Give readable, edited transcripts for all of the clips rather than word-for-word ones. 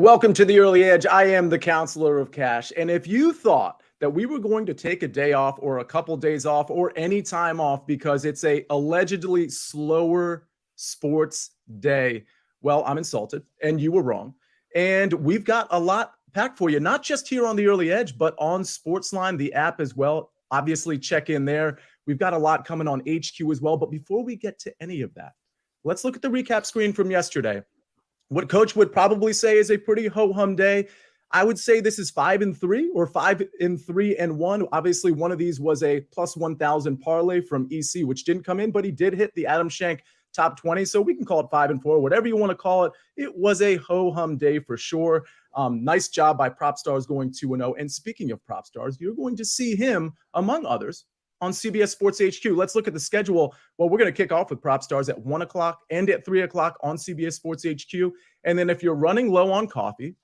Welcome to the Early Edge. I am the counselor of cash. And if you thought that we were going to take a day off or a couple days off or any time off because it's a allegedly slower sports day, well, I'm insulted and you were wrong. And we've got a lot packed for you, not just here on the Early Edge, but on SportsLine, the app as well. Obviously, check in there. We've got a lot coming on HQ as well. But before we get to any of that, let's look at the recap screen from yesterday. What Coach would probably say is a pretty ho-hum day. I would say this is 5-3 or 5-3-1. Obviously, one of these was a plus 1,000 parlay from EC, which didn't come in, but he did hit the Adam Schenk top 20. So we can call it 5-4, whatever you want to call it. It was a ho-hum day for sure. Nice job by Propstarz going 2-0. And speaking of Propstarz, you're going to see him, among others, on CBS Sports HQ. Let's look at the schedule. Well, we're going to kick off with Propstarz at 1 o'clock and at 3 o'clock on CBS Sports HQ. And then if you're running low on coffee,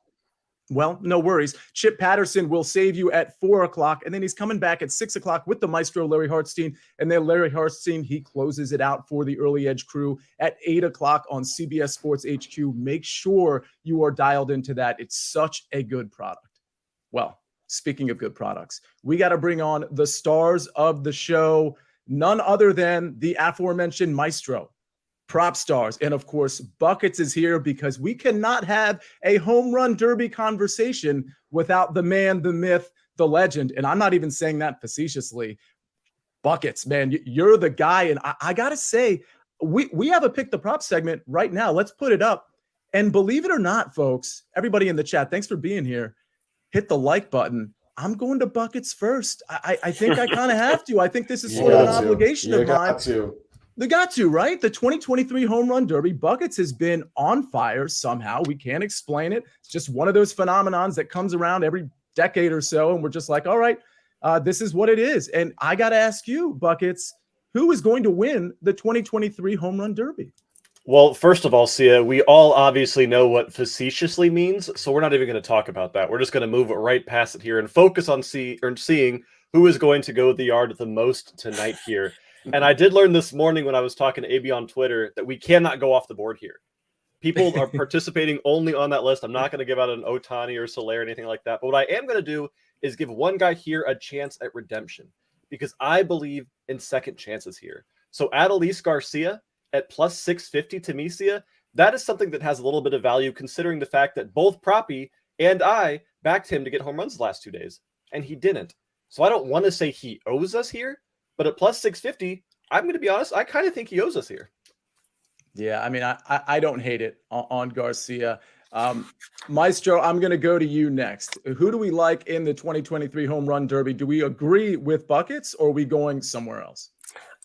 well, no worries. Chip Patterson will save you at 4 o'clock. And then he's coming back at 6 o'clock with the maestro, Larry Hartstein. And then Larry Hartstein, he closes it out for the Early Edge crew at 8 o'clock on CBS Sports HQ. Make sure you are dialed into that. It's such a good product. Well, speaking of good products, we got to bring on the stars of the show, none other than the aforementioned maestro, Propstarz. And of course, Buckets is here because we cannot have a home run derby conversation without the man, the myth, the legend. And I'm not even saying that facetiously. Buckets, man, you're the guy. And I got to say, we have a Pick the Prop segment right now. Let's put it up. And believe it or not, folks, everybody in the chat, thanks for being here. Hit the like button. I'm going to Buckets first. I think I kind of have to. I think this is sort of an obligation of mine. They got to, right? The 2023 Home Run Derby, Buckets has been on fire somehow. We can't explain it. It's just one of those phenomenons that comes around every decade or so. And we're just like, all right, this is what it is. And I got to ask you, Buckets, who is going to win the 2023 Home Run Derby? Well, first of all, Sia, we all obviously know what facetiously means, so we're not even going to talk about that. We're just going to move right past it here and focus on seeing who is going to go the yard the most tonight here. And I did learn this morning when I was talking to AB on Twitter that we cannot go off the board here. People are participating only on that list. I'm not going to give out an Ohtani or Soler or anything like that. But what I am going to do is give one guy here a chance at redemption because I believe in second chances here. So Adolis Garcia at plus 650 to me, Sia, that is something that has a little bit of value considering the fact that both Proppy and I backed him to get home runs the last 2 days, and he didn't. So I don't want to say he owes us here, but at plus 650, I'm going to be honest, I kind of think he owes us here. Yeah, I mean, I don't hate it on Garcia. Maestro, I'm going to go to you next. Who do we like in the 2023 Home Run Derby? Do we agree with Buckets or are we going somewhere else?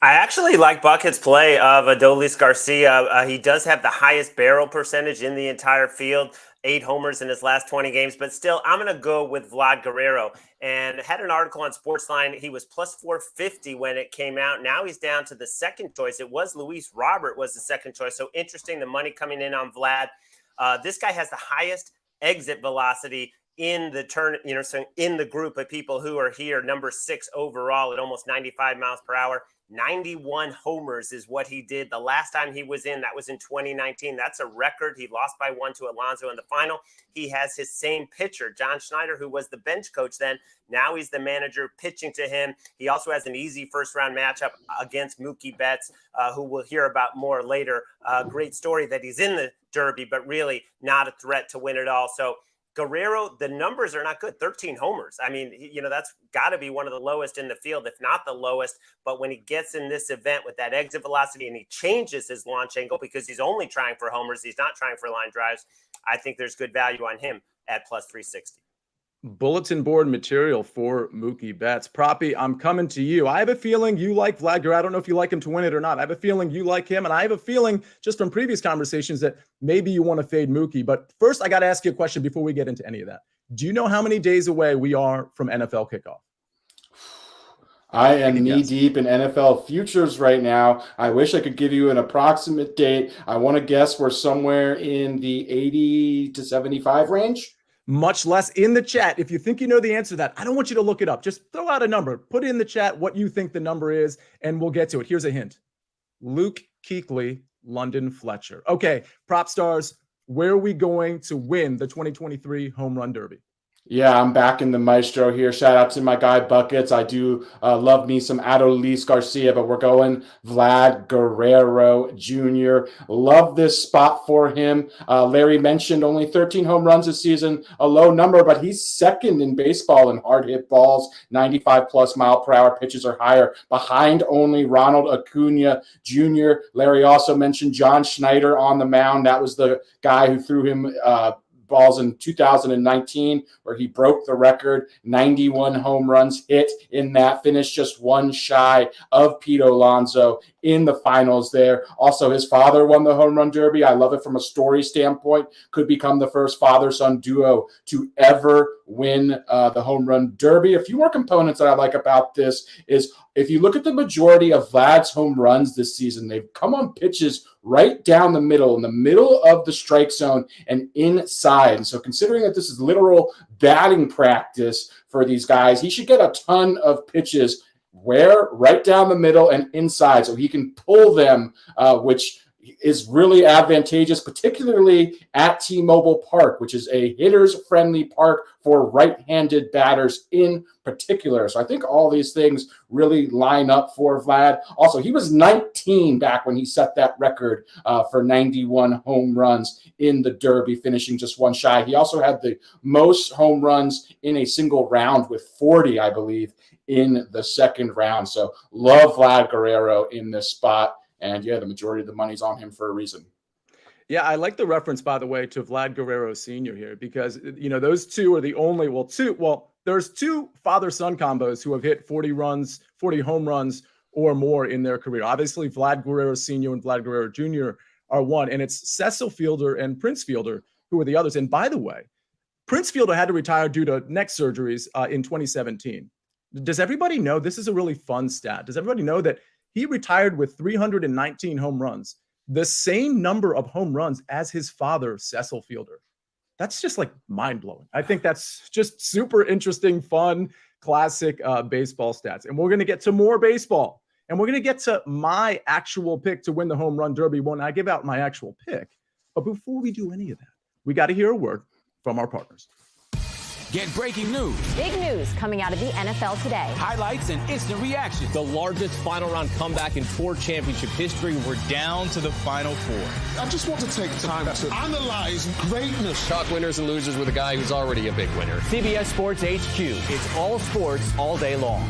I actually like Bucket's play of Adolis Garcia. He does have the highest barrel percentage in the entire field, 8 homers in his last 20 games. But still, I'm going to go with Vlad Guerrero. And had an article on SportsLine. He was plus 450 when it came out. Now he's down to the second choice. It was Luis Robert was the second choice. So interesting, the money coming in on Vlad. This guy has the highest exit velocity in the turn, so in the group of people who are here, number 6 overall at almost 95 miles per hour. 91 homers is what he did the last time he was in. That was in 2019. That's a record. He lost by 1 to Alonso in the final. He has his same pitcher, John Schneider, who was the bench coach then. Now he's the manager pitching to him. He also has an easy first-round matchup against Mookie Betts, who we'll hear about more later. Great story that he's in the Derby, but really not a threat to win it all. So Guerrero, the numbers are not good. 13 homers. I mean, that's got to be one of the lowest in the field, if not the lowest. But when he gets in this event with that exit velocity and he changes his launch angle because he's only trying for homers, he's not trying for line drives, I think there's good value on him at plus 360. Bulletin board material for Mookie Betts. Proppy, I'm coming to you. I have a feeling you like Vlad Guerrero. I don't know if you like him to win it or not. I have a feeling you like him, and I have a feeling just from previous conversations that maybe you want to fade Mookie. But first, I got to ask you a question before we get into any of that. Do you know how many days away we are from NFL kickoff? I am knee-deep in NFL futures right now. I wish I could give you an approximate date. I want to guess we're somewhere in the 80 to 75 range. Much less in the chat. If you think you know the answer to that, I don't want you to look it up. Just throw out a number. Put in the chat what you think the number is, and we'll get to it. Here's a hint. Luke Kuechly, London Fletcher. Okay, Propstarz, where are we going to win the 2023 Home Run Derby? Yeah, I'm back in the maestro here. Shout out to my guy Buckets. I do love me some Adolis Garcia, but we're going Vlad Guerrero Jr. Love this spot for him. Larry mentioned only 13 home runs this season, a low number, but he's second in baseball in hard hit balls. 95 plus mile per hour pitches or higher, behind only Ronald Acuna Jr. Larry also mentioned John Schneider on the mound. That was the guy who threw him balls in 2019, where he broke the record, 91 home runs hit in that, finished just one shy of Pete Alonso in the finals there. Also, his father won the Home Run Derby. I love it from a story standpoint. Could become the first father-son duo to ever win the Home Run Derby. A few more components that I like about this is if you look at the majority of Vlad's home runs this season, they've come on pitches right down the middle, in the middle of the strike zone and inside. And so considering that this is literal batting practice for these guys, he should get a ton of pitches where right down the middle and inside so he can pull them, which is really advantageous, particularly at T-Mobile Park, which is a hitters-friendly park for right-handed batters in particular. So I think all these things really line up for Vlad. Also, he was 19 back when he set that record for 91 home runs in the Derby, finishing just one shy. He also had the most home runs in a single round with 40, I believe, in the second round. So love Vlad Guerrero in this spot. And yeah, the majority of the money's on him for a reason. Yeah, I like the reference, by the way, to Vlad Guerrero Sr. here, because, you know, those two are the only, there's two father-son combos who have hit 40 home runs or more in their career. Obviously, Vlad Guerrero Sr. and Vlad Guerrero Jr. are one, and it's Cecil Fielder and Prince Fielder who are the others. And by the way, Prince Fielder had to retire due to neck surgeries in 2017. Does everybody know, this is a really fun stat, does everybody know that he retired with 319 home runs, the same number of home runs as his father, Cecil Fielder? That's just like mind-blowing. I think that's just super interesting, fun, classic baseball stats. And we're going to get to more baseball. And we're going to get to my actual pick to win the Home Run Derby when I give out my actual pick. But before we do any of that, we got to hear a word from our partners. Get breaking news. Big news coming out of the NFL today. Highlights and instant reaction. The largest final round comeback in tour championship history. We're down to the final four. I just want to take time to analyze greatness. Talk winners and losers with a guy who's already a big winner. CBS Sports HQ. It's all sports all day long.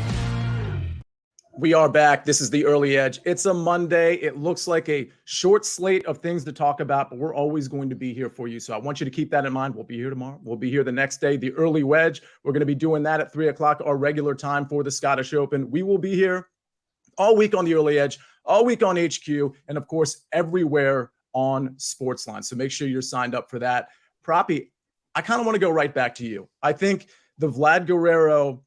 We are back. This is the Early Edge. It's a Monday. It looks like a short slate of things to talk about, but we're always going to be here for you. So I want you to keep that in mind. We'll be here tomorrow. We'll be here the next day. The Early Wedge, we're going to be doing that at 3 o'clock, our regular time for the Scottish Open. We will be here all week on the Early Edge, all week on HQ, and of course, everywhere on SportsLine. So make sure you're signed up for that. Proppy, I kind of want to go right back to you. I think the Vlad Guerrero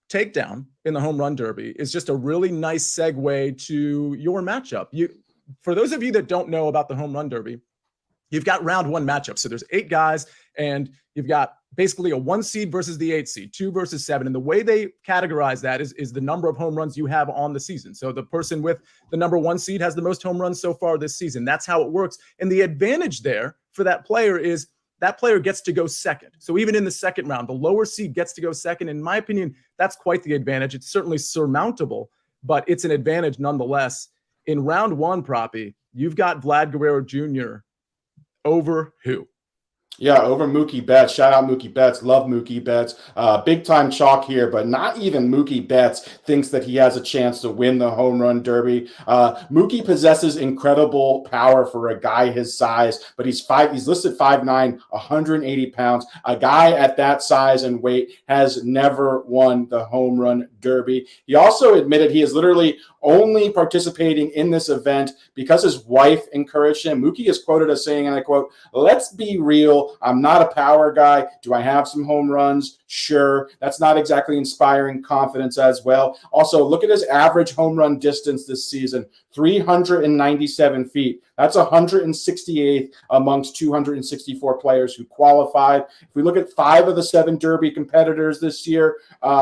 takedown in the Home Run Derby is just a really nice segue to your matchup. For those of you that don't know about the Home Run Derby, you've got round one matchup. So there's 8 guys, and you've got basically a 1 seed versus the 8 seed, 2 versus 7. And the way they categorize that is the number of home runs you have on the season. So the person with the number 1 seed has the most home runs so far this season. That's how it works. And the advantage there for that player is that player gets to go second. So even in the second round, the lower seed gets to go second. In my opinion, that's quite the advantage. It's certainly surmountable, but it's an advantage nonetheless. In round one, Proppy, you've got Vlad Guerrero Jr. over who? Yeah, over Mookie Betts. Shout out Mookie Betts. Love Mookie Betts. Big time chalk here, but not even Mookie Betts thinks that he has a chance to win the Home Run Derby. Mookie possesses incredible power for a guy his size, but he's listed 5'9", 180 pounds. A guy at that size and weight has never won the Home Run Derby. He also admitted he is literally only participating in this event because his wife encouraged him. Mookie is quoted as saying, and I quote, "Let's be real. I'm not a power guy. Do I have some home runs? Sure." That's not exactly inspiring confidence as well. Also, look at his average home run distance this season, 397 feet. That's 168th amongst 264 players who qualified. If we look at 5 of the 7 Derby competitors this year,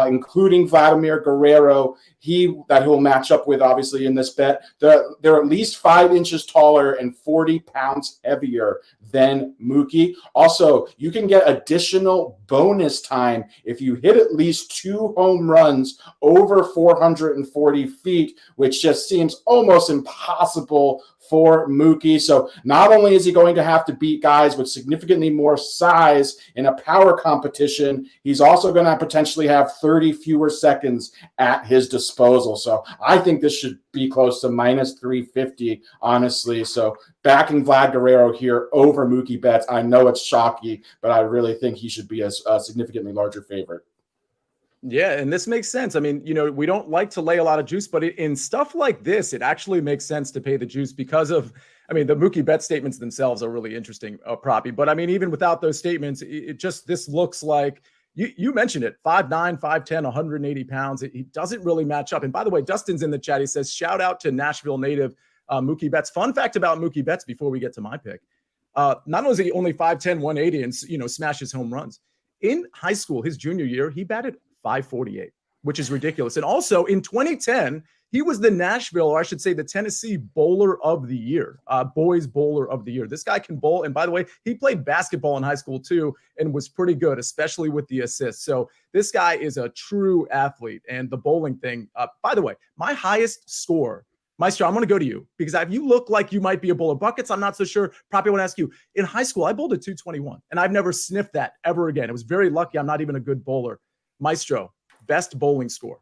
including Vladimir Guerrero, he'll match up with obviously in this bet, they're at least 5 inches taller and 40 pounds heavier than Mookie. Also, you can get additional bonus time if you hit at least 2 home runs over 440 feet, which just seems almost impossible for Mookie. So not only is he going to have to beat guys with significantly more size in a power competition, he's also going to potentially have 30 fewer seconds at his disposal. So I think this should be close to minus 350, honestly. So backing Vlad Guerrero here over Mookie Betts. I know it's shocky, but I really think he should be a significantly larger favorite. Yeah, and this makes sense. I mean, we don't like to lay a lot of juice, but in stuff like this, it actually makes sense to pay the juice because of, the Mookie Betts statements themselves are really interesting, Proppy. But even without those statements, this looks like, you mentioned it, 5'9", 5'10", 180 pounds. He doesn't really match up. And by the way, Dustin's in the chat. He says, shout out to Nashville native Mookie Betts. Fun fact about Mookie Betts before we get to my pick. Not only is he only 5'10", 180 and, smashes home runs. In high school, his junior year, he batted 548, which is ridiculous. And also in 2010, he was the Nashville, or I should say the Tennessee Bowler of the Year, boys Bowler of the Year. This guy can bowl. And by the way, he played basketball in high school too and was pretty good, especially with the assists. So this guy is a true athlete. And the bowling thing, by the way, my highest score, Maestro, I'm going to go to you because if you look like you might be a bowler. Buckets, I'm not so sure. Probably want to ask you. In high school, I bowled a 221, and I've never sniffed that ever again. It was very lucky. I'm not even a good bowler. Maestro, best bowling score.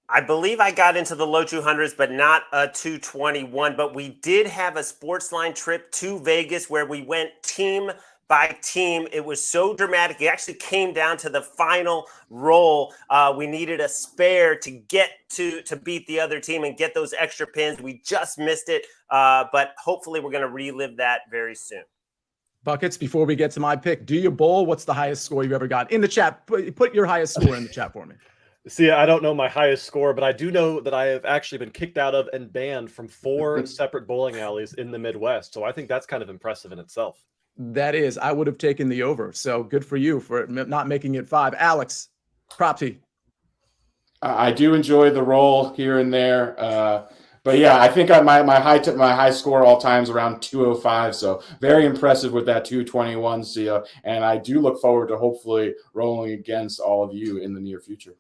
I believe I got into the low 200s, but not a 221. But we did have a SportsLine trip to Vegas where we went team by team. It was so dramatic. It actually came down to the final roll. We needed a spare to get to beat the other team and get those extra pins. We just missed it, but hopefully we're going to relive that very soon. Buckets, before we get to my pick, do you bowl? What's the highest score you've ever got? In the chat, put your highest score in the chat for me. See, I don't know my highest score, but I do know that I have actually been kicked out of and banned from 4 separate bowling alleys in the Midwest. So I think that's kind of impressive in itself. That is. I would have taken the over. So good for you for not making it 5. Alex, Propsy. I do enjoy the roll here and there. But yeah, I think my high score all times around 205. So very impressive with that 221, Sia. And I do look forward to hopefully rolling against all of you in the near future.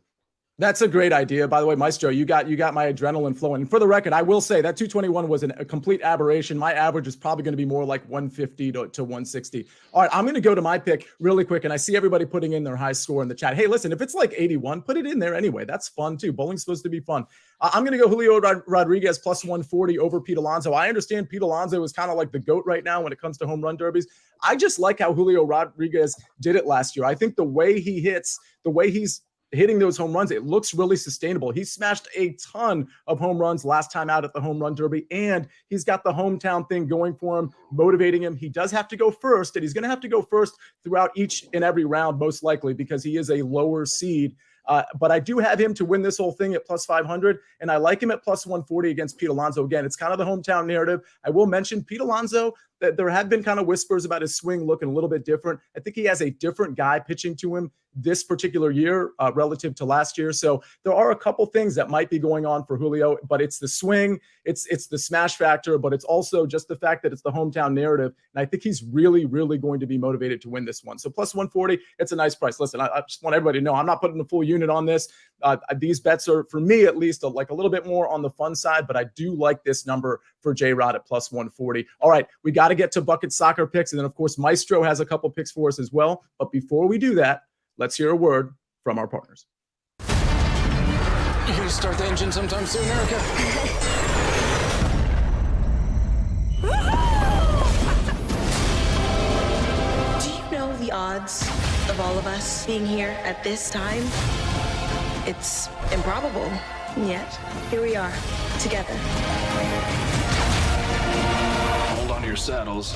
That's a great idea. By the way, Maestro, you got my adrenaline flowing. And for the record, I will say that 221 was a complete aberration. My average is probably going to be more like 150 to 160. All right, I'm going to go to my pick really quick. And I see everybody putting in their high score in the chat. Hey, listen, if it's like 81, put it in there anyway. That's fun too. Bowling's supposed to be fun. I'm going to go Julio Rodriguez plus 140 over Pete Alonso. I understand Pete Alonso is kind of like the GOAT right now when it comes to home run derbies. I just like how Julio Rodriguez did it last year. I think the way he hits, the way he's hitting those home runs, it looks really sustainable. He smashed a ton of home runs last time out at the home run derby, and he's got the hometown thing going for him, motivating him. He does have to go first, and he's going to have to go first throughout each and every round, most likely, because he is a lower seed. But I do have him to win this whole thing at plus 500, and I like him at plus 140 against Pete Alonso. Again, it's kind of the hometown narrative. I will mention Pete Alonso, that there have been kind of whispers about his swing looking a little bit different. I think he has a different guy pitching to him this particular year relative to last year. So there are a couple things that might be going on for Julio, but it's the swing, it's the smash factor, but it's also just the fact that it's the hometown narrative. And I think he's really, really going to be motivated to win this one. So plus 140, it's a nice price. Listen, I just want everybody to know I'm not putting a full unit on this. These bets are, for me at least, like a little bit more on the fun side, but I do like this number for J-Rod at plus 140. All right, we got to get to Bucket Soccer picks. And then, of course, Maestro has a couple picks for us as well. But before we do that, let's hear a word from our partners. You gonna start the engine sometime soon, Erica? Do you know the odds of all of us being here at this time? It's improbable, and yet here we are, together. Hold on to your saddles.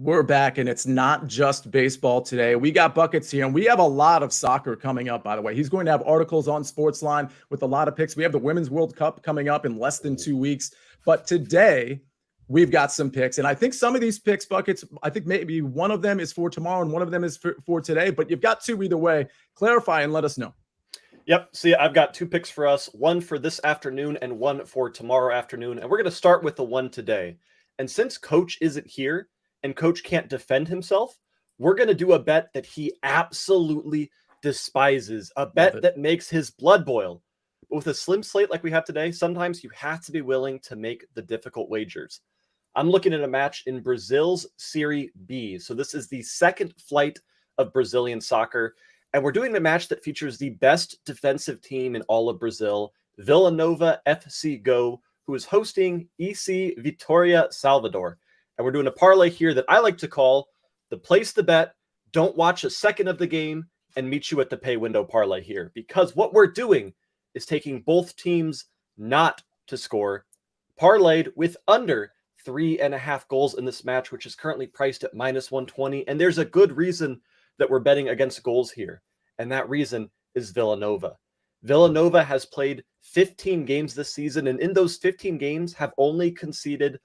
We're back, and it's not just baseball today. We got buckets here, and we have a lot of soccer coming up, by the way. He's going to have articles on SportsLine with a lot of picks. We have the Women's World Cup coming up in less than 2 weeks. But today, we've got some picks. And I think some of these picks, buckets, I think maybe one of them is for tomorrow and one of them is for today. But you've got two either way. Clarify and let us know. Yep. See, I've got two picks for us, one for this afternoon and one for tomorrow afternoon. And we're going to start with the one today. And since Coach isn't here, and Coach can't defend himself, we're going to do a bet that he absolutely despises, a bet that makes his blood boil. But with a slim slate like we have today, sometimes you have to be willing to make the difficult wagers. I'm looking at a match in Brazil's Serie B. So this is the second flight of Brazilian soccer. And we're doing the match that features the best defensive team in all of Brazil, Vila Nova FC Go, who is hosting EC Vitória Salvador. And we're doing a parlay here that I like to call the place the bet, don't watch a second of the game, and meet you at the pay window parlay here. Because what we're doing is taking both teams not to score, parlayed with under 3.5 goals in this match, which is currently priced at -120. And there's a good reason that we're betting against goals here. And that reason is Vila Nova. Vila Nova has played 15 games this season, and in those 15 games have only conceded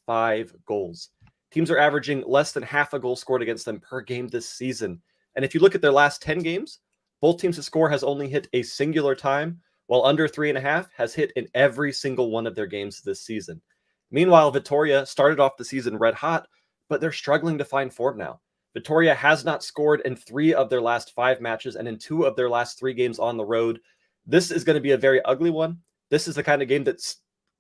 5 goals. Teams are averaging less than half a goal scored against them per game this season. And if you look at their last 10 games, both teams to score has only hit a singular time, while under 3.5 has hit in every single one of their games this season. Meanwhile, Vitória started off the season red hot, but they're struggling to find form now. Vitória has not scored in 3 of their last 5 matches and in 2 of their last 3 games on the road. This is going to be a very ugly one. This is the kind of game that's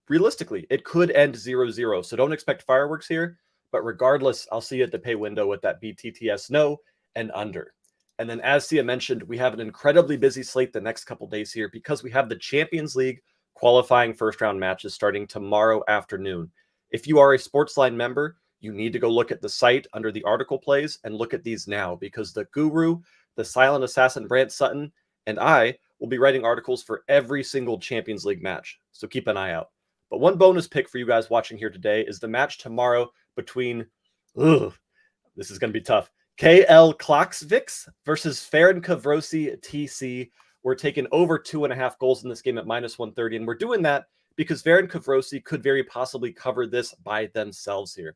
realistically, it could end 0-0. So don't expect fireworks here. But regardless, I'll see you at the pay window with that BTTS no and under. And then as Sia mentioned, we have an incredibly busy slate the next couple days here because we have the Champions League qualifying first round matches starting tomorrow afternoon. If you are a SportsLine member, you need to go look at the site under the article plays and look at these now because the guru, the silent assassin Brant Sutton, and I will be writing articles for every single Champions League match. So keep an eye out. But one bonus pick for you guys watching here today is the match tomorrow between, this is going to be tough, KL Klaksvik versus Ferencvárosi TC. We're taking over 2.5 goals in this game at -130, and we're doing that because Ferencvárosi could very possibly cover this by themselves here.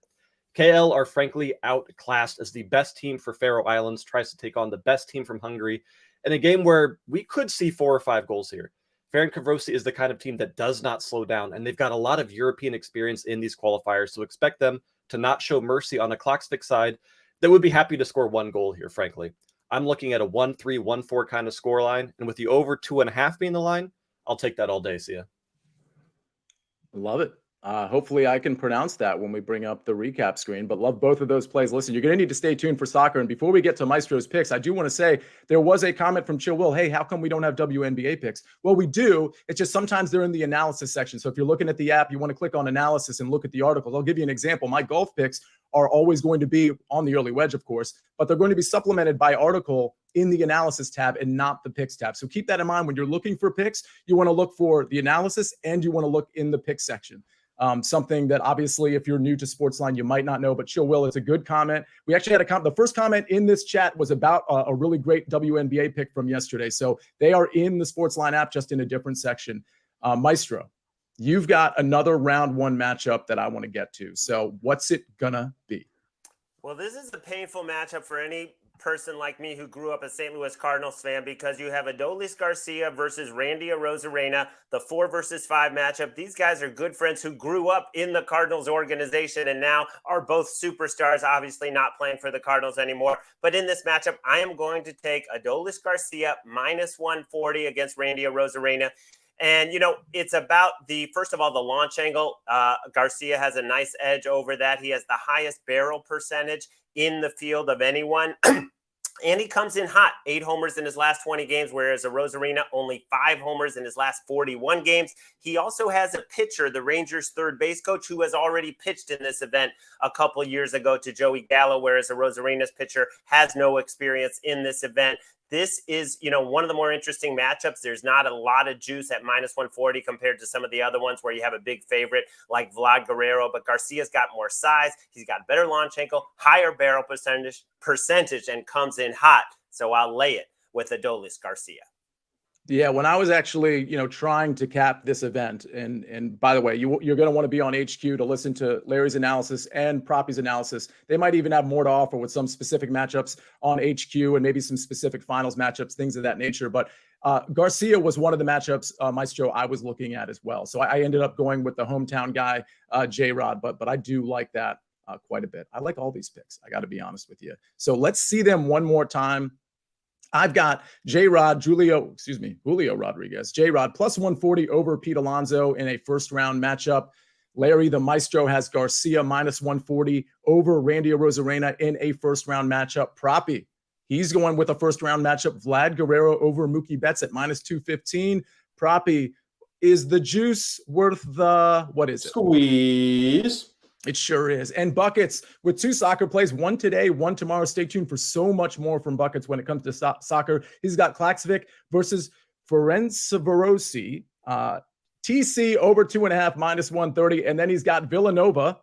KL are frankly outclassed as the best team for Faroe Islands tries to take on the best team from Hungary in a game where we could see 4 or 5 goals here. Ferencvárosi is the kind of team that does not slow down, and they've got a lot of European experience in these qualifiers, so expect them to not show mercy on the Klaksvik side that would be happy to score 1 goal here, frankly. I'm looking at a 1-3, 1-4 kind of score line, and with the over 2.5 being the line, I'll take that all day, Sia. Love it. Hopefully I can pronounce that when we bring up the recap screen, but love both of those plays. Listen, you're going to need to stay tuned for soccer. And before we get to Maestro's picks, I do want to say there was a comment from Chill Will. Hey, how come we don't have WNBA picks? Well, we do. It's just sometimes they're in the analysis section. So if you're looking at the app, you want to click on analysis and look at the articles. I'll give you an example. My golf picks are always going to be on the early wedge, of course, but they're going to be supplemented by article in the analysis tab and not the picks tab. So keep that in mind when you're looking for picks. You want to look for the analysis and you want to look in the pick section. Something that obviously, if you're new to SportsLine, you might not know, but Chill Will, it's a good comment. We actually had the first comment in this chat was about a really great WNBA pick from yesterday. So they are in the SportsLine app, just in a different section. Maestro, you've got another round 1 matchup that I want to get to. So what's it gonna be? Well, this is a painful matchup for any person like me who grew up a St. Louis Cardinals fan because you have Adolis Garcia versus Randy Arozarena, the 4 versus 5 matchup. These guys are good friends who grew up in the Cardinals organization and now are both superstars, obviously not playing for the Cardinals anymore. But in this matchup, I am going to take Adolis Garcia -140 against Randy Arozarena. And, you know, it's about first of all, the launch angle. Garcia has a nice edge over that. He has the highest barrel percentage in the field of anyone. And he comes in hot, 8 homers in his last 20 games, whereas Arozarena only 5 homers in his last 41 games. He also has a pitcher, the Rangers' third base coach, who has already pitched in this event a couple years ago to Joey Gallo, whereas Arozarena's pitcher has no experience in this event. This is, one of the more interesting matchups. There's not a lot of juice at -140 compared to some of the other ones where you have a big favorite like Vlad Guerrero, but Garcia's got more size. He's got a better launch angle, higher barrel percentage, and comes in hot. So I'll lay it with Adolis Garcia. Yeah, when I was actually, trying to cap this event, and by the way, you're going to want to be on HQ to listen to Larry's analysis and Proppy's analysis. They might even have more to offer with some specific matchups on HQ and maybe some specific finals matchups, things of that nature. But Garcia was one of the matchups, Maestro, I was looking at as well. So I ended up going with the hometown guy, J-Rod, but I do like that quite a bit. I like all these picks, I got to be honest with you. So let's see them one more time. I've got Julio Rodriguez, J-Rod plus 140 over Pete Alonso in a first round matchup. Larry, the Maestro, has Garcia minus 140 over Randy Arozarena in a first round matchup. Proppy, he's going with a first round matchup. Vlad Guerrero over Mookie Betts at minus 215. Proppy, is the juice worth the, what is it? Squeeze. It sure is. And Buckets with 2 soccer plays, one today, one tomorrow. Stay tuned for so much more from Buckets when it comes to soccer. He's got Klaxvik versus Ferencvarosi. TC over 2.5 minus 130. And then he's got Villanova,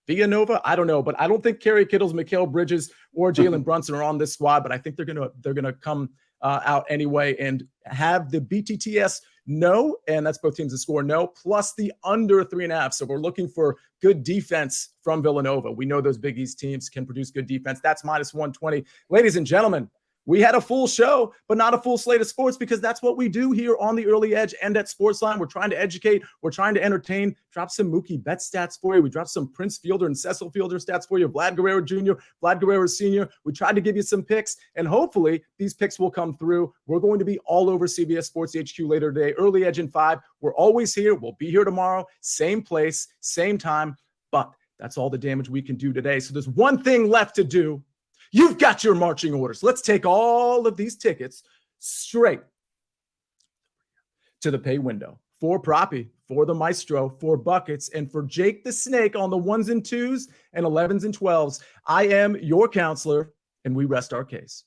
Villanova, I don't know, but I don't think Kerry Kittles, Mikal Bridges, or Jalen Brunson are on this squad, but I think they're gonna come out anyway and have the BTTS no, and that's both teams that score no, plus the under 3.5. So we're looking for good defense from Villanova. We know those Big East teams can produce good defense. That's minus 120. Ladies and gentlemen, we had a full show, but not a full slate of sports, because that's what we do here on the Early Edge and at SportsLine. We're trying to educate. We're trying to entertain. Drop some Mookie Betts stats for you. We dropped some Prince Fielder and Cecil Fielder stats for you. Vlad Guerrero Jr., Vlad Guerrero Sr. We tried to give you some picks, and hopefully these picks will come through. We're going to be all over CBS Sports HQ later today. Early Edge in 5. We're always here. We'll be here tomorrow. Same place, same time. But that's all the damage we can do today. So there's one thing left to do. You've got your marching orders. Let's take all of these tickets straight to the pay window for Proppy, for the Maestro, for Buckets, and for Jake the Snake on the 1s and 2s and 11s and 12s. I am your counselor, and we rest our case.